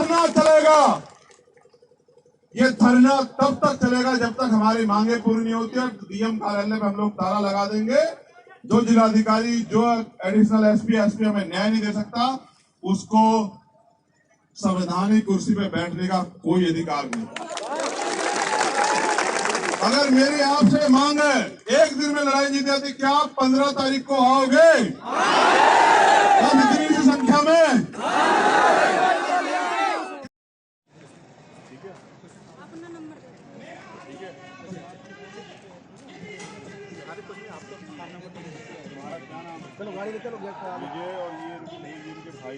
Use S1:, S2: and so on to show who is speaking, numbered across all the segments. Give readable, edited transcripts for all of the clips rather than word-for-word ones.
S1: धरना चलेगा। ये धरना तब तक चलेगा जब तक हमारी मांगे पूरी नहीं होती। और डीएम कार्यालय में हम लोग ताला लगा देंगे। जो जिलाधिकारी, जो एडिशनल एसपी हमें न्याय नहीं दे सकता, उसको संवैधानिक कुर्सी पे बैठने का कोई अधिकार नहीं। अगर मेरी आपसे मांग है एक दिन में लड़ाई जीत जाती, क्या आप 15 तारीख को आओगे? हम इतनी सी संख्या में
S2: चलो गाड़ी चलो
S3: विजय और ये इनके भाई,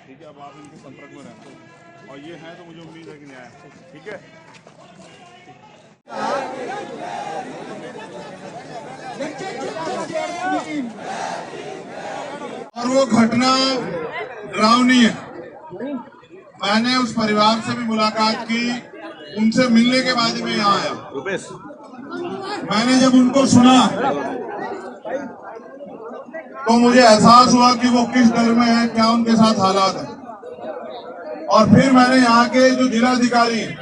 S3: ठीक है। अब आप इनके संपर्क में रहें और ये हैं तो मुझे उम्मीद है कि न्याय, ठीक है।
S1: और वो घटना डरावनी है। मैंने उस परिवार से भी मुलाकात की, उनसे मिलने के बाद ही मैं यहाँ आया। मैंने जब उनको सुना तो मुझे एहसास हुआ कि वो किस डर में है, क्या उनके साथ हालात है। और फिर मैंने यहाँ के जो जिलाधिकारी हैं,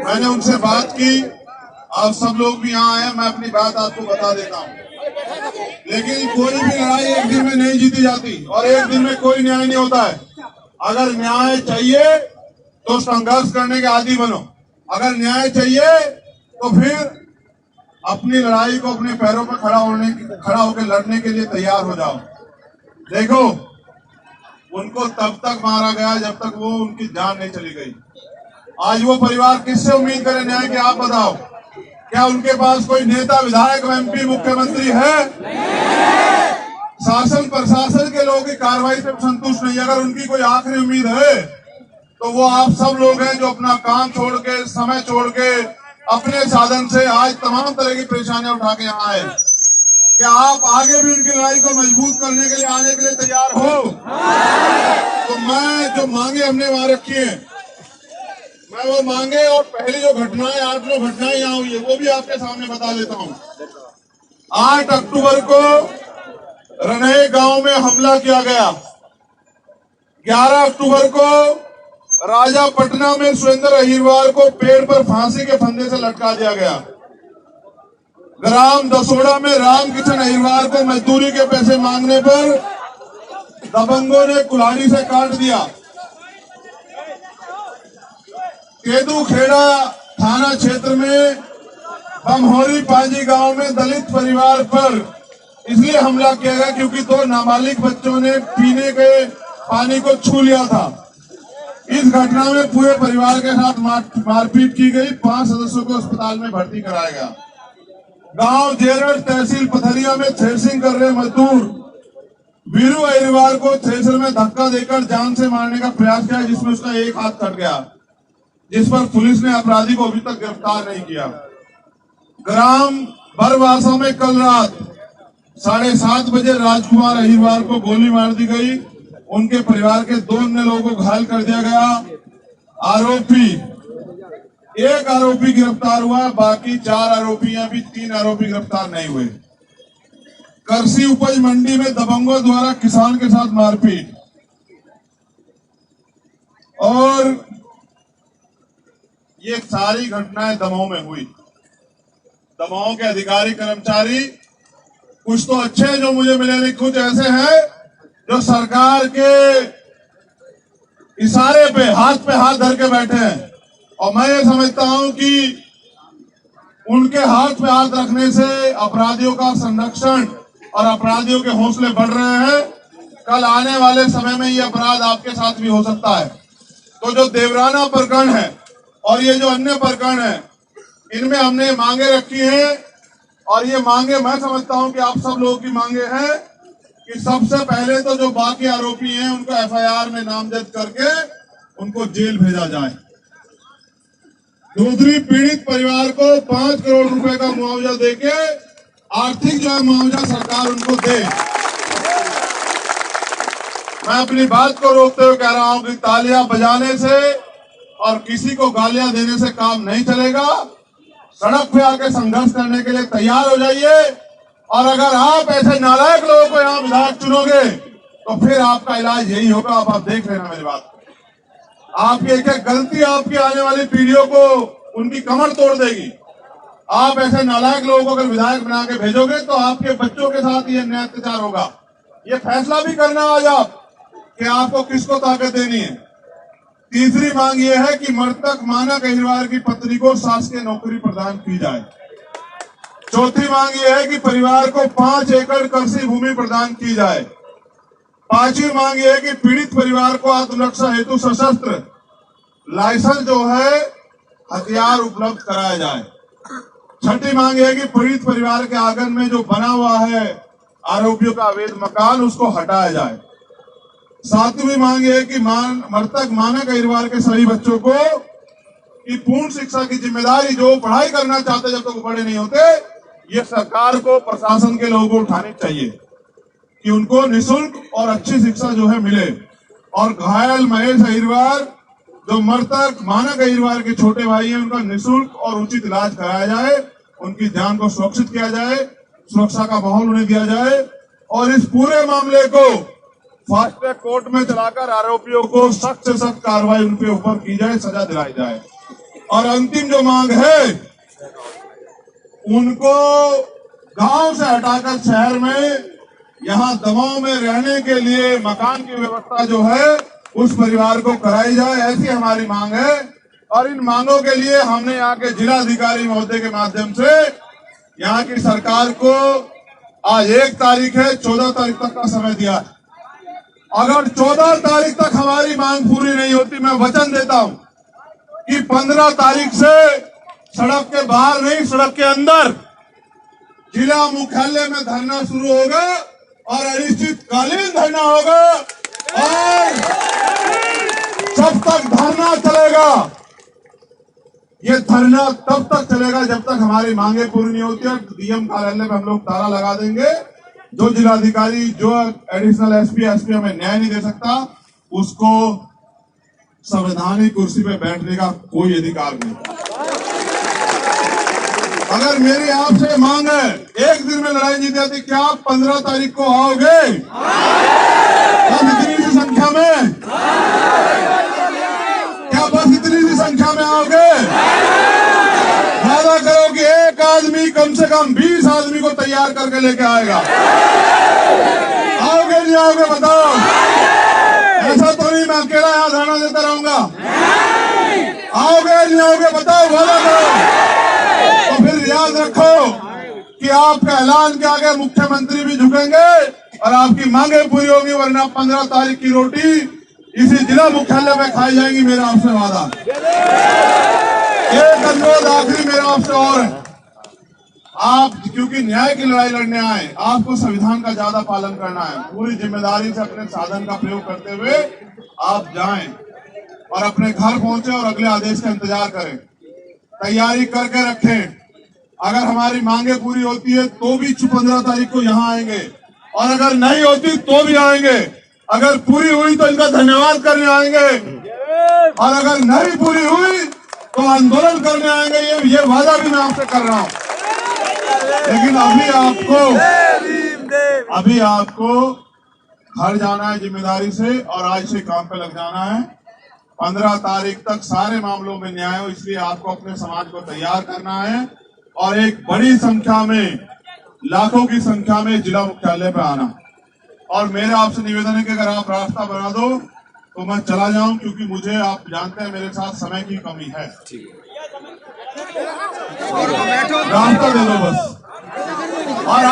S1: मैंने उनसे बात की। आप सब लोग भी यहाँ आए, मैं अपनी बात आपको बता देता हूँ। लेकिन कोई भी लड़ाई एक दिन में नहीं जीती जाती और एक दिन में कोई न्याय नहीं होता है। अगर न्याय चाहिए तो संघर्ष करने के आदी बनो। अगर न्याय चाहिए तो फिर अपनी लड़ाई को अपने पैरों पर खड़ा होकर लड़ने के लिए तैयार हो जाओ। देखो, उनको तब तक मारा गया जब तक वो उनकी जान नहीं चली गई। आज वो परिवार किससे उम्मीद करे न्याय की? आप बताओ। क्या उनके पास कोई नेता, विधायक, एमपी, मुख्यमंत्री है? शासन प्रशासन के लोगों की कार्रवाई से संतुष्ट नहीं। अगर उनकी कोई आखिरी उम्मीद है तो वो आप सब लोग हैं जो अपना काम छोड़ के, समय छोड़ के, अपने साधन से आज तमाम तरह की परेशानियां उठा के यहाँ आए। क्या आप आगे भी उनकी लड़ाई को मजबूत करने के लिए आने के लिए तैयार हो? तो मैं जो मांगे हमने वहां रखी है, मैं वो मांगे और पहली जो घटनाएं, 8 घटनाएं यहाँ हुई है, वो भी आपके सामने बता देता हूँ। 8 अक्टूबर को रनहे गांव में हमला किया गया। 11 अक्टूबर को राजा पटना में सुरेंद्र अहिरवार को पेड़ पर फांसी के फंदे से लटका दिया गया। ग्राम दसोड़ा में रामकिशन अहिरवार को मजदूरी के पैसे मांगने पर दबंगों ने कुल्हाड़ी से काट दिया। केदू खेड़ा थाना क्षेत्र में बमहोरी पाजी गांव में दलित परिवार पर इसलिए हमला किया गया क्योंकि 2 नाबालिग बच्चों ने पीने के पानी को छू लिया था। इस घटना में पूरे परिवार के साथ मारपीट की गई। 5 सदस्यों को अस्पताल में भर्ती कराया गया। गांव जेरठ तहसील पथरिया में थ्रेसिंग कर रहे मजदूर वीरू अहिरवार को थ्रेसर में धक्का देकर जान से मारने का प्रयास किया, जिसमें उसका एक हाथ कट गया, जिस पर पुलिस ने अपराधी को अभी तक गिरफ्तार नहीं किया। ग्राम बरवासा में कल रात 7:30 बजे राजकुमार अहिरवार को गोली मार दी गई। उनके परिवार के 2 अन्य लोगों को घायल कर दिया गया। एक आरोपी गिरफ्तार हुआ, बाकी 4 आरोपी, अभी 3 आरोपी गिरफ्तार नहीं हुए। करसी उपज मंडी में दबंगों द्वारा किसान के साथ मारपीट। और ये सारी घटनाएं दमोह में हुई। दमोह के अधिकारी कर्मचारी कुछ तो अच्छे हैं जो मुझे मिले, लेकिन कुछ ऐसे हैं जो सरकार के इशारे पे हाथ धर के बैठे हैं। और मैं ये समझता हूं कि उनके हाथ पे हाथ रखने से अपराधियों का संरक्षण और अपराधियों के हौसले बढ़ रहे हैं। कल आने वाले समय में ये अपराध आपके साथ भी हो सकता है। तो जो देवराना प्रकरण है और ये जो अन्य प्रकरण है, इनमें हमने मांगे रखी हैं। और ये मांगे मैं समझता हूं कि आप सब लोगों की मांगे हैं कि सबसे पहले तो जो बाकी आरोपी हैं उनको एफआईआर में नामजद करके उनको जेल भेजा जाए। दूसरी, पीड़ित परिवार को 5 करोड़ रुपए का मुआवजा देके आर्थिक जो है मुआवजा सरकार उनको दे। मैं अपनी बात को रोकते हुए कह रहा हूं कि तालियां बजाने से और किसी को गालियां देने से काम नहीं चलेगा। सड़क पे आके संघर्ष करने के लिए तैयार हो जाइए। और अगर आप ऐसे नालायक लोगों को यहाँ विधायक चुनोगे तो फिर आपका इलाज यही होगा। अब आप देख लेना मेरी बात। आपकी एक एक गलती आपकी आने वाली पीढ़ियों को उनकी कमर तोड़ देगी। आप ऐसे नालायक लोगों को अगर विधायक बना के भेजोगे तो आपके बच्चों के साथ ये अन्याय अत्याचार होगा। ये फैसला भी करना आज आप कि आपको किसको ताकत देनी है। तीसरी मांग ये है कि मृतक मानक अहिरवार की पत्नी को शासकीय नौकरी प्रदान की जाए। चौथी मांग ये है कि परिवार को 5 एकड़ कृषि भूमि प्रदान की जाए। पांचवी मांग ये है कि पीड़ित परिवार को आत्मरक्षा हेतु सशस्त्र लाइसेंस जो है हथियार उपलब्ध कराया जाए। छठी मांग है कि पीड़ित परिवार के आंगन में जो बना हुआ है आरोपियों का अवैध मकान उसको हटाया जाए। सातवीं मांग है कि मृतक मानक अहिरवार के सभी बच्चों को की पूर्ण शिक्षा की जिम्मेदारी जो पढ़ाई करना चाहते जब तक बड़े नहीं होते, ये सरकार को प्रशासन के लोगों को उठानी चाहिए कि उनको निःशुल्क और अच्छी शिक्षा जो है मिले। और घायल महेश अहिरवार जो मृतक मानक अहिरवार के छोटे भाई हैं, उनका निःशुल्क और उचित इलाज कराया जाए, उनकी जान को सुरक्षित किया जाए, सुरक्षा का माहौल उन्हें दिया जाए और इस पूरे मामले को फास्ट ट्रैक कोर्ट में चलाकर आरोपियों को सख्त से सख्त कार्रवाई उनके ऊपर की जाए, सजा दिलाई जाए। और अंतिम जो मांग है, उनको गांव से हटाकर शहर में यहाँ दबाव में रहने के लिए मकान की व्यवस्था जो है उस परिवार को कराई जाए, ऐसी हमारी मांग है। और इन मांगों के लिए हमने यहाँ के जिलाधिकारी महोदय के माध्यम से यहाँ की सरकार को आज 1 तारीख है, 14 तारीख तक का समय दिया है। अगर 14 तारीख तक हमारी मांग पूरी नहीं होती, मैं वचन देता हूं कि 15 तारीख से सड़क के बाहर नहीं, सड़क के अंदर जिला मुख्यालय में धरना शुरू होगा और अनिश्चितकालीन धरना होगा और जब तक धरना चलेगा, ये धरना तब तक चलेगा जब तक हमारी मांगे पूरी नहीं होती। और डीएम कार्यालय में हम लोग ताला लगा देंगे। जो जिलाधिकारी, जो एडिशनल एसपी हमें न्याय नहीं दे सकता, उसको संवैधानिक कुर्सी पे बैठने का कोई अधिकार नहीं। अगर मेरी आपसे मांग है एक दिन में लड़ाई जीत जाती, क्या आप 15 तारीख को आओगे? बस इतनी सी संख्या में, क्या बस इतनी सी संख्या में आओगे? वादा करो कि एक आदमी कम से कम 20 आदमी को तैयार करके लेके आएगा। आओगे नहीं आओगे बताओ? ऐसा तो नहीं मैं अकेला यहाँ धरना देता रहूंगा। आओगे नहीं आओगे बताओ? वादा करो। तो फिर याद रखो कि आपका ऐलान के आगे मुख्यमंत्री भी झुकेंगे और आपकी मांगे पूरी होगी, वरना 15 तारीख की रोटी इसी जिला मुख्यालय में खाई जाएंगी। मेरा आपसे वादा। एक अनुरोध आखिरी मेरा आपसे और है, आप क्योंकि न्याय की लड़ाई लड़ने आए, आपको संविधान का ज्यादा पालन करना है। पूरी जिम्मेदारी से अपने साधन का प्रयोग करते हुए आप जाएं और अपने घर पहुंचे और अगले आदेश का इंतजार करें, तैयारी करके रखें। अगर हमारी मांगे पूरी होती है तो भी 15 तारीख को यहाँ आएंगे और अगर नहीं होती तो भी आएंगे। अगर पूरी हुई तो इनका धन्यवाद करने आएंगे और अगर नहीं पूरी हुई तो आंदोलन करने आएंगे। ये वादा भी मैं आपसे कर रहा हूँ। लेकिन अभी आपको घर जाना है जिम्मेदारी से और आज से काम पे लग जाना है। 15 तारीख तक सारे मामलों में न्याय हो, इसलिए आपको अपने समाज को तैयार करना है और एक बड़ी संख्या में, लाखों की संख्या में जिला मुख्यालय पे आना। और मेरा आपसे निवेदन है कि अगर आप रास्ता बना दो तो मैं चला जाऊं, क्योंकि मुझे, आप जानते हैं, मेरे साथ समय की कमी है। रास्ता दे दो बस। और